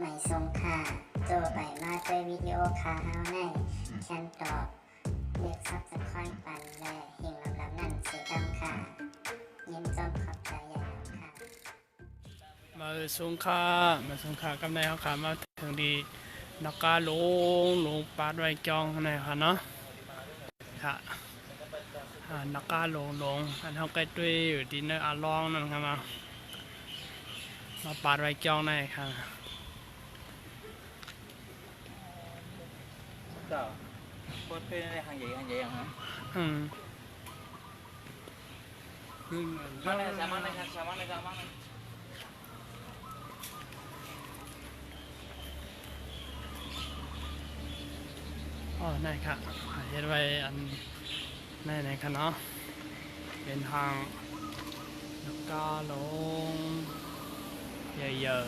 ไม่ทรงค่าโจไปมาด้วยวิดีโอคาเฮาในแคนตอบเรียกซับสไครป์ปันและหิ่งลำนั่นเสียดำค่ะยินจมขอบใจใหญ่ค่ะมาสงขลากำในเขาขามาถึงดีนักการลงปาดไว้จองในค่ะเนาะค่ะนักการลงอันเขาใกล้ด้วยอยู่ที่ในอาลองนั่นค่ะมาปาดไว้จองในค่ะก็โคตรเป็นอะไรhàng vậy hả? มาเลยสามารถนะครับสามารถเลยครับอ๋อนี่ค่ะเห็นไว้อันในค่ะเนาะเป็นทางนักการลงเยอะ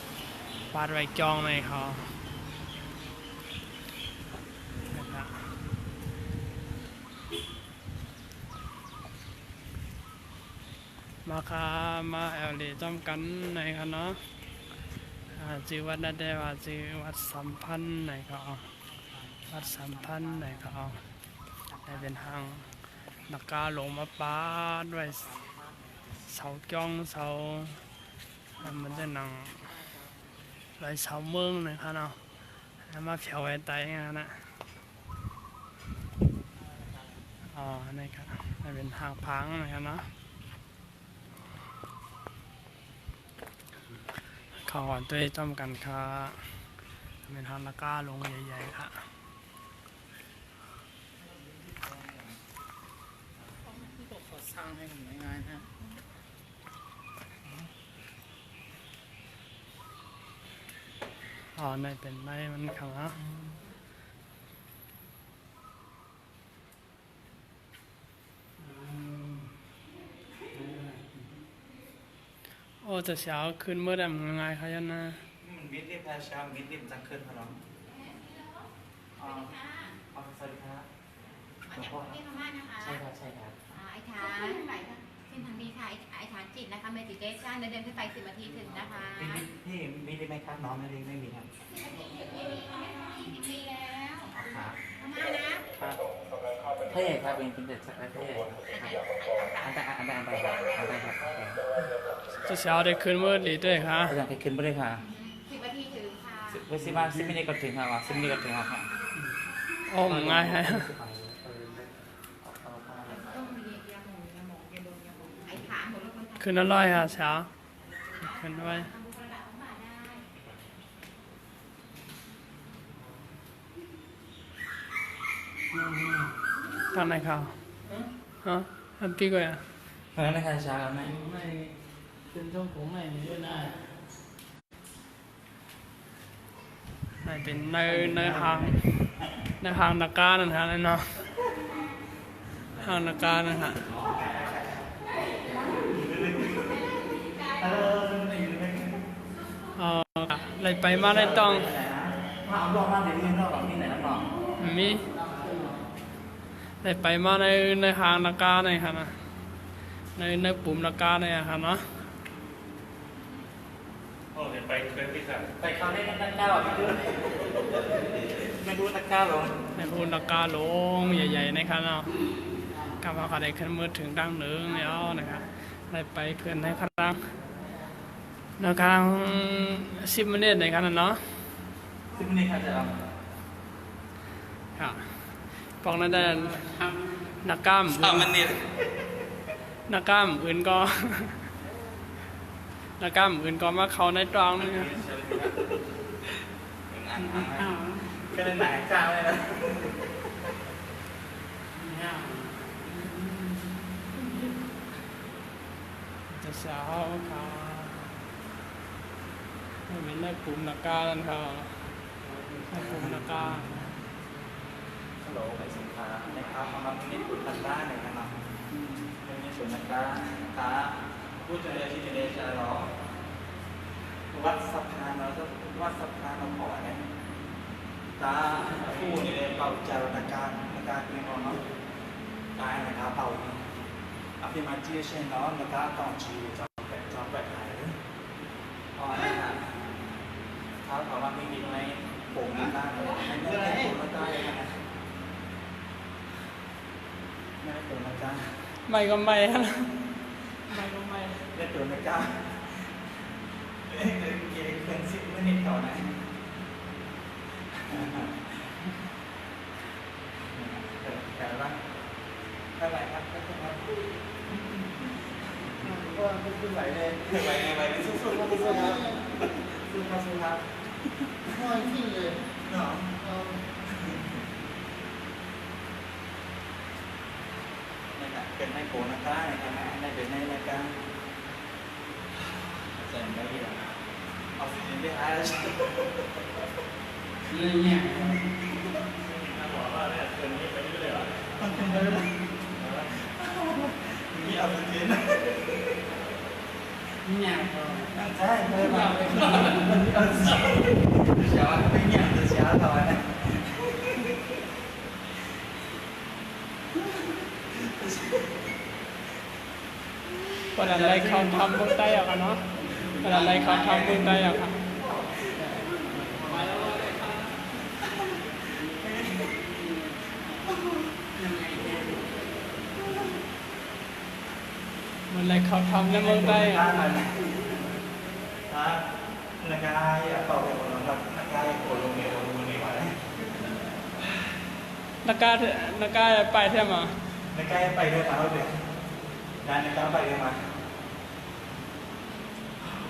ๆปาดไว้จองในเขามาแอลเลจอมกันในค่ะเนาะชื่อวัดนั่นได้ว่าชื่อวัดสัมพันธ์ในเขาวัดสัมพันธ์ในเขาได้เป็นทางนักการลงมาปาดไว้เสาจ้องเสามันจะนั่งไว้เสาเมืองในค่ะเนาะมาเผาไว้ไตนะอ๋อนี่ครับได้เป็นทางพังนะครับเนาะข่าวตัวจำกันค่ะเป็นทางนักการลงใหญ่ๆค่ะสร้างให้มันง่ายๆนะอ๋อในเป็นไม้มันค่ะนะโอ้จะเช้าขึ้นเมื่อใดมันง่ายค่ะยันนะมันมิดเรียบเช้ามิดเรียบจังขึ้นพอร้องเอาสวัสดีครับหลวงพ่อใช่ครับไอ้ฐานเส้นทางนี้ค่ะไอ้ฐานจิตนะคะเมดิเทชันเดินขึ้นไป10 นาทีถึงนะคะพี่มีได้ไหมครับน้องไม่มีครับมีแล้วครับมานะครับเท่ครับเป็นกินเด็ดสักเท่อันไปครับจะเช้าได้ขึ้นเมื่อดีด้วยค่ะอาจารย์ขึ้นไปเลยค่ะ10 นาทีถึงค่ะเวสิมา10 มินิก็ถึงค่ะ10 มินิก็ถึงค่ะโอ้ง่ายฮะขึ้นอร่อยค่ะเช้าขึ้นไว้ทางไหนเขาฮะทำปีกว่านั่นนะคะเช้าแล้วไหมไม่เป็นช่องผมไม่ด้วยนะไม่เป็นในทางนักการนั่นฮะเนาะทางนักการนั่นฮะอะไรไปมาได้ต้องมาเอาลองมาเดี๋ยวนี้รอบที่ไหนแล้วลองมีอะไรไปมาในทางนักการในค่ะนะในปุ่มนักการในค่ะนะโอ้ยไปเคยพี่ครับไปเขาได้นักก้าวไม่รู้นักก้าวหรอในปุ่มนักการลงใหญ่ๆในค่ะเนาะกำลังเขาได้ขึ้นมือถึงดังหนึ่งแล้วนะครับได้ไปขึ้นในครั้งในครั้ง10 มินิในค่ะเนาะ10 มินิค่ะจะเอาค่ะปองนั้นได้นักกล้าม3 มินินักกล้ามอื่นก็นักกล้ามอื่นก็มาเขาในตรองนี่ก็เลยไหนจ้าเลยนะจะเช้าค่ะไม่เป็นในกลุ่มนักการค่ะในกลุ่มนักการฮัลโหลไปสินค้านะครับเอามาที่ปุ่นตันด้านหนึ่งนะครับในส่วนนะครับตาพูดจะเรียนที่จะเรียนจะรอวัดสะพานเราจะวัดสะพานเราขอเนี่ยตาผู้นี่เลยเป่าจารณการเป็นของเราตายนะครับเป่าอภิมาเจียเช่นเนาะนะครับต้องชีจอมแปดหายอ๋อนะครับท มาพิจิตรในโป่งน้ำตาลในโป่งน้ำตาลเลยนะในโป่งน้ำตาล ไม่ก็ไม่ฮะไม่ก็ไม่ ในโป่งน้ำตาลเอ้ยเกิน10 นาทีก่อนนะแต่ว่าเท่าไหร่ครับก็ขึ้นไหวเลยไหวสู้ๆครับสู้ครับสู้ครับห้อยขึ้นเลยเนาะนี่ครับเป็นในโผล่นักได้นะครับในเป็นในรายการเสร็จได้ยังเอาสิ่งที่หายแล้วใช่ไหมเนี่ยถ้าบอกว่าเนี่ยเกินนี้ไปเรื่อยๆหรอมีเอาสิ่งที่เนี่ยใช่เลยมาเอาสิ่งเช้าไม่เนี่ยจะเช้าต่อนะวันอะไรเขาทำบุญได้อะเนาะวันอะไรเขาทำบุญได้อะค่ะวันอะไรเขาทำแล้วบุญได้อะนักการต่อไปคนนะครับนักการโอนลงเนี่ยมาเลยนักการไปเท่ามานักการไปเรื่อยมาเลยนักการไปเรื่อยมา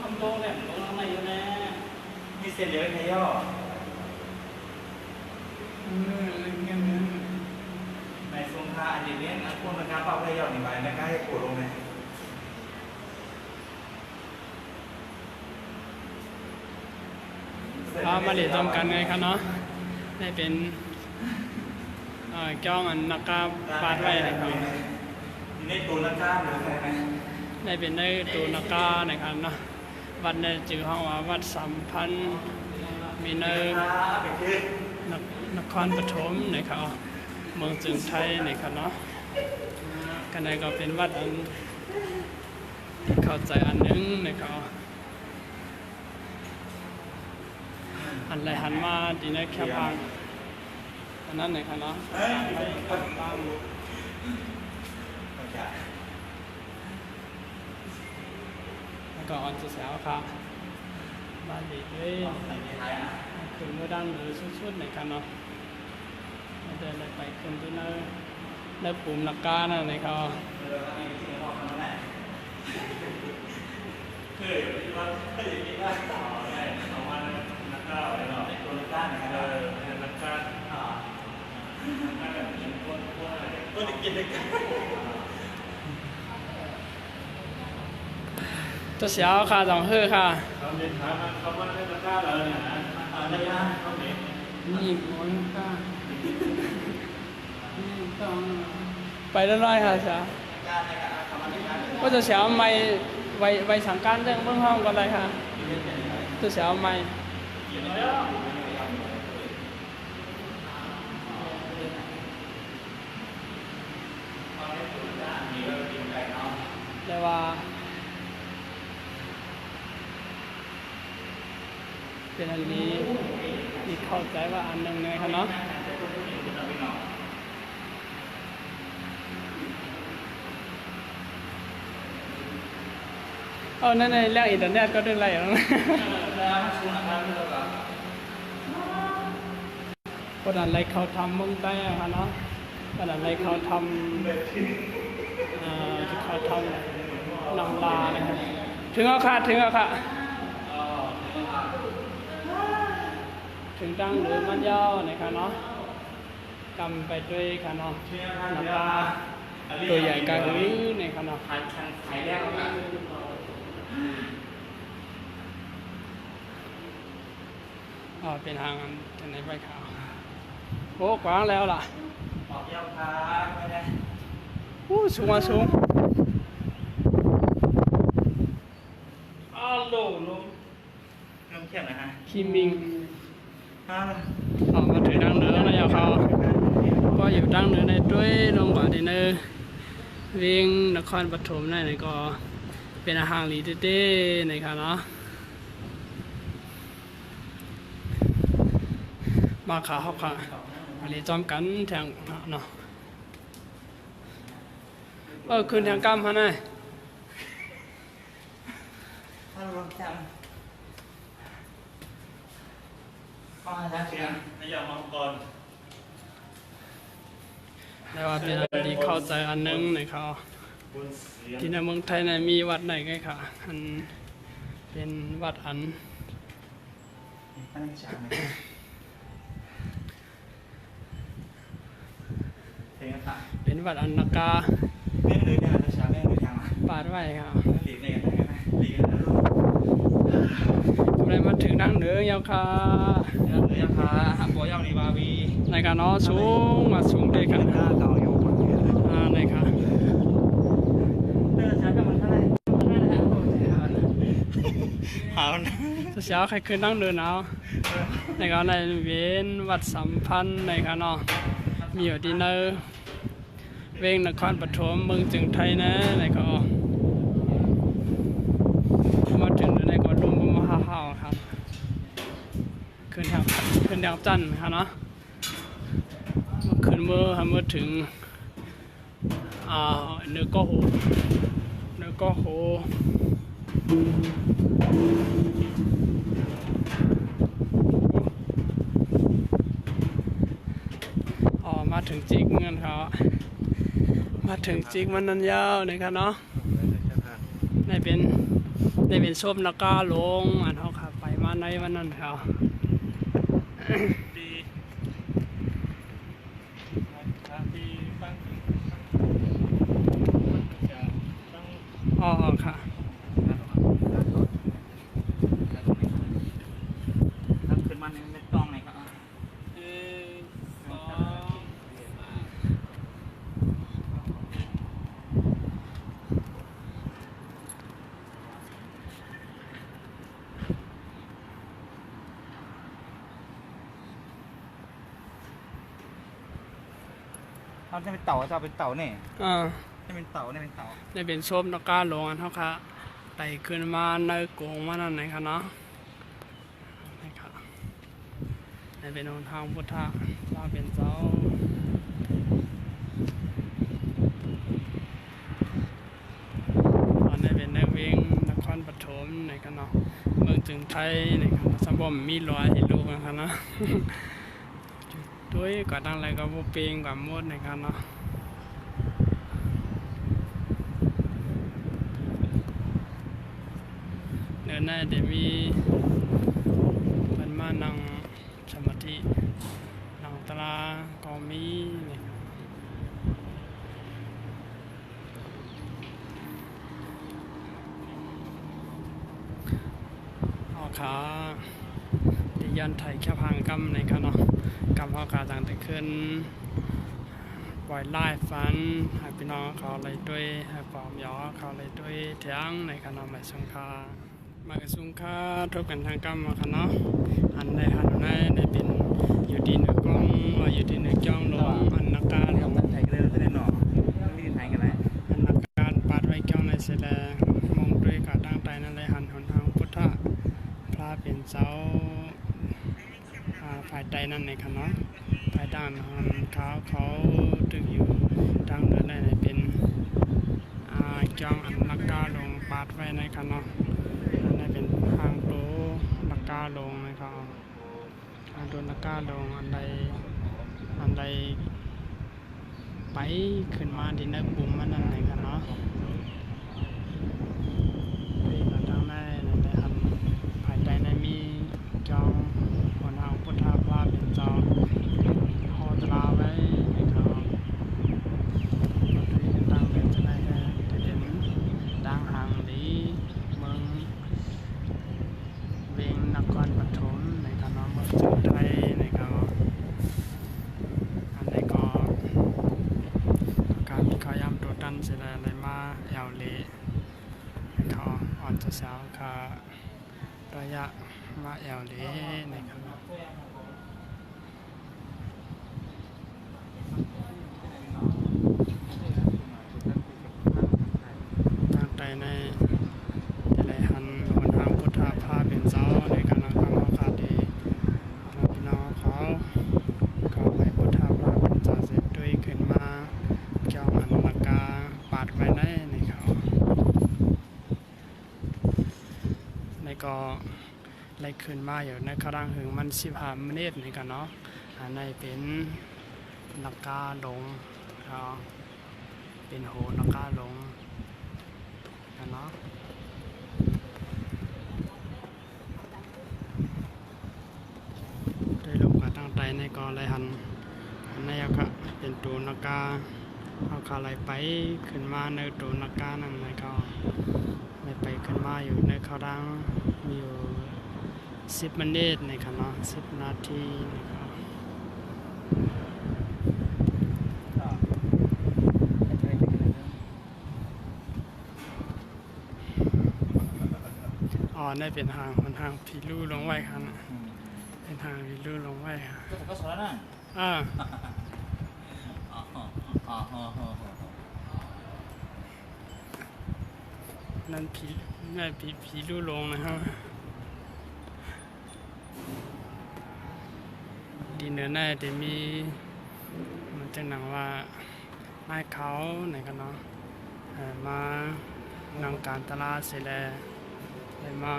ทำโลกเนี่ยโลกอะไรอยู่แน่มีเศษเยอะแค่ย่อในสงครามอันนี้นักพวกนักการเป่าแค่ย่อนี่มานักการโอนลงเนี่ยมาเรียนจำกันไงครับเนาะได้เป็นจ้องอันนักการปาดไว้นะครับในตัวนักการหรืออะไรได้เป็นในตัวนักการนะครับเนาะวัดในจื่อห้องว่าวัดสัมพันธ์มีในนครปฐมนะครับเมืองจึงไทยนะครับเนาะกันในก็เป็นวัดอันเข้าใจอันนึงนะครับอันไรหันมาดีนะแค่บางอันนั้นไหนครับเนาะแล้วก็อันจะเสียวค่ะบ้านดีด้วยขึ้นเมื่อดังหรือชุดๆไหนครับเนาะเดินไปขึ้นตัวในปุ่มนักการนั่นไหนครับตัวเสียวค่ะสองเฮือค่ะนี่คนค่ะไปเรื่อยๆค่ะเสียวก็จะเสียวไม่ไว้สั่งการเรื่องเบื้องห้องก็ได้ค่ะตัวเสียวไม่แต่ว่าเป็นอันนี้ที่เข้าใจว่าอันหนึ่งเลยครับเนาะนั่นในเรื่องอินเทอร์เน็ตก็ได้ไรอย่างนั้นคนอะไรเขาทำมุ่งใต้อะครับเนาะคนอะไรเขาทำนำลานะครับถึงเอาค่ะถึงดังหรือมันย่อนะครับเนาะกำไปด้วยค่ะเนาะนำลาตัวใหญ่กระหือนะครับเนาะเป็นทางไหนไปข่าวโอ้กว้างแล้วล่ะออกยาวพาไม่ได้สูงลงน้ำเขียนนะฮะคิมิงมาถึงดังเหนือแล้วเขาก็อยู่ดังเหนือในด้วยลงกว่าที่เนอเวียงนครปฐมนั่นก็เป็นอาหารลีเต้ๆนะครับเนาะ มาขาเขาขาอะไรจอมกันแทงเนาะคืนแทงกำฮะนาย ถ้ารวมจังก็จะเชียงในอย่างมังกร แต่ว่าเป็นอันที่เข้าใจอันนึงในเขาที่ในเมืองไทยมีวัดไหนไงค่ะอันเป็นวัดอัน ตั้งฉากไหมเพลงค่ะ เป็นวัดอันนากา แม่งเลยเนี่ยตั้งฉากแม่งเลยยังอ่ะ ปาดไว้ครับ หลีกเนี่ยได้ไหมหลีกแล้วลูก ทำไมมาถึงนั่งเหนือยังค่ะ ยังเลยยังค่ะหักบัวยาวนีบาวี ในการเนาะสูงมาสูงด้วยกัน หน้าเก่าอยู่คนเดียว ในค่ะ เดินช้ากันมันเท่าไหร่หาว เช้าใครคืนนั่งเดินเอาในการในเวนวัดสัมพันธ์ในการเนาะมีอยู่ที่เนอเวงนครปฐมเมืองจึงไทยนะในก็มาถึงในก็ดุมมาห่าวครับขึ้นแถวจันทร์ครับเนาะขึ้นเมื่อถึงเนื้อก็โหมาถึงจิกเงินเขามาถึงจิกมันนันยาวนะครับเนาะได้เป็นส้มแล้วก็ลงอันเขาขับไปมาในวันนั้นเขาดีที่ตั้งค่ะตั้งขึ้นมาในกล้องไหนครับเขาจะเป็นเต่าจะเป็นเต่าเนี่ยจะเป็นเต่าเนี่ยเป็นเต่าได้เป็นส้มแล้วก็ลงอันเขาค่ะไต่ขึ้นมาในกงมานั่นไหนคะเนาะนี่ค่ะได้เป็นทางพุทธะว่าเป็นเจ้าได้เป็นนักวิ่งนครปฐมในกันเนาะเมืองจึงไทยในกันสมบูรณ์มีรอยให้ลูกนะครับเนาะด้วยก่อนตั้งอะไรก็บุปผิงก่อนมดในกันเนาะเดินหน้าเดี๋ยวมีมันมานั่งสมาธินั่งตลาก็มีขาดิยันไทยแค่พังกำในกันเนาะกำพ่อกาต่างแต่ขึ้นปล่อยไล่ฟันให้พี่น้องเขาเลยด้วยให้ปอมยอเขาเลยด้วยเถียงในกันเนาะหมายสงคามากสุงค่าทบกันทางกำมากันเนาะอันในหันในเป็นอยู่ดีนึกกล้องอยู่ดีนึกจ้องลงอันนักการลง ไทยกันเลยแล้วจะได้หน่อไม่ได้ไทยกันเลย อันนักการปาดไว้จ้องในเสดงมองด้วยกาตั้งใจนั่นเลยหันหนทางพุทธะพระเป็นเจ้าฝ่ายใดนั่นในคันเนาะฝ่ายด้านเขาตึกอยู่ทางเดินได้เป็นจองอันลักกาลงปาดไว้ในคันเนาะอันนี้เป็นทางโตลักกาลงนะครับทางโตลักกาลงอันใดไปขึ้นมาดินได้ปุ่มมันนั่นในคันเนาะทางได้ในหันฝ่ายใดในมีจองคนทางพุทธาพระเป็นเจ้าหอตราไว้ให้เขาตั้งเป็นจะได้เด่นดังห่างดีเมืองเวียงนครปฐมในการน้องเมืองจุไทยในการอันใดก็การมีข้าย้ำตัวตันเสร็จอะไรมาเอวเละให้เขาอ่อนจะสาวค่ะระยะมาแอลเล่นะครับตั้งใจในแต่ละหันหนทางพุทธาภาเป็นเจ้าในการนำคำว่าขาดดีพี่น้องเขา ในก็ไล่ขึ้นมาอยู่ในครั้งหึงมัน15 เมตรนี่กันเนาะอันในเป็นนักกาลงเป็นโหนักกาลงกันเนาะได้ลงกับตั้งใจในกอไรหันอันนี้ก็เป็นตัวนักกาเอาคาไหลไปขึ้นมาในตัวนักกานั่นในก็ไม่ไปขึ้นมาอยู่ในเขาดังมีอยู่10 นาทีในคันเนาะ10 นาทีนะครับได้เป็นทางมันทางพิลู่ลงไว้ครับเป็นทางพิลู่ลงไว้ครับ ก็สอนนั่น อ่า นั่นผีลู่ลงนะครับดีเนื้อหน้าจะมีมันจะหนังว่าไม้เขาไหนกันเนาะมานังการตลาดเสร็จแล้วมา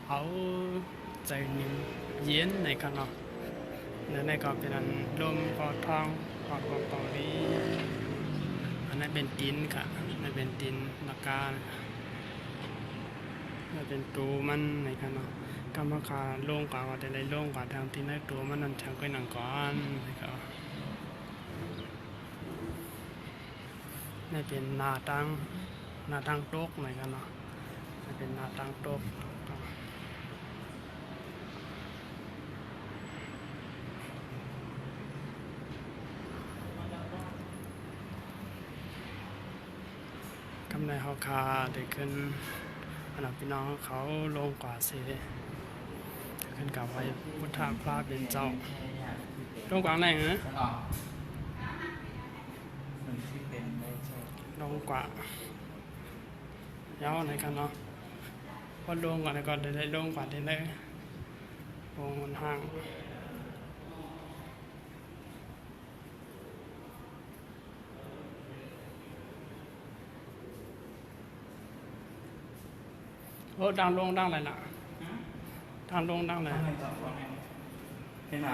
เอาใจนิ่มเย็นในกันเนาะในก็เป็นอันลมก็ท้องก็เกาหลีอันนั้นเป็นดินค่ะนั่นเป็นดินนักกานั่นเป็นตูมันในกันเนาะกรรมการลงกว่าแต่ไรลงกว่าทางที่ในตัวมันนั่นทางก็หนังก้อนนะครับนี่เป็นหน้าตั้งโต๊ะไหนกันเนาะนี่เป็นหน้าตั้งโต๊ะกำไรเขาคาได้ขึ้นอันดับพี่น้องเขาลงกว่าสิขึ้นกับไว้พุทธพระเป็นเจ้าลงกว่าไหนฮะลงกว่าเย้าไหนกันเนาะพอลงก่อนก่อนได้ลงกว่าได้เลยลงบนห้างโอ้ดังลงดังอะไรล่ะดังลงดังอะไร เห็นไหม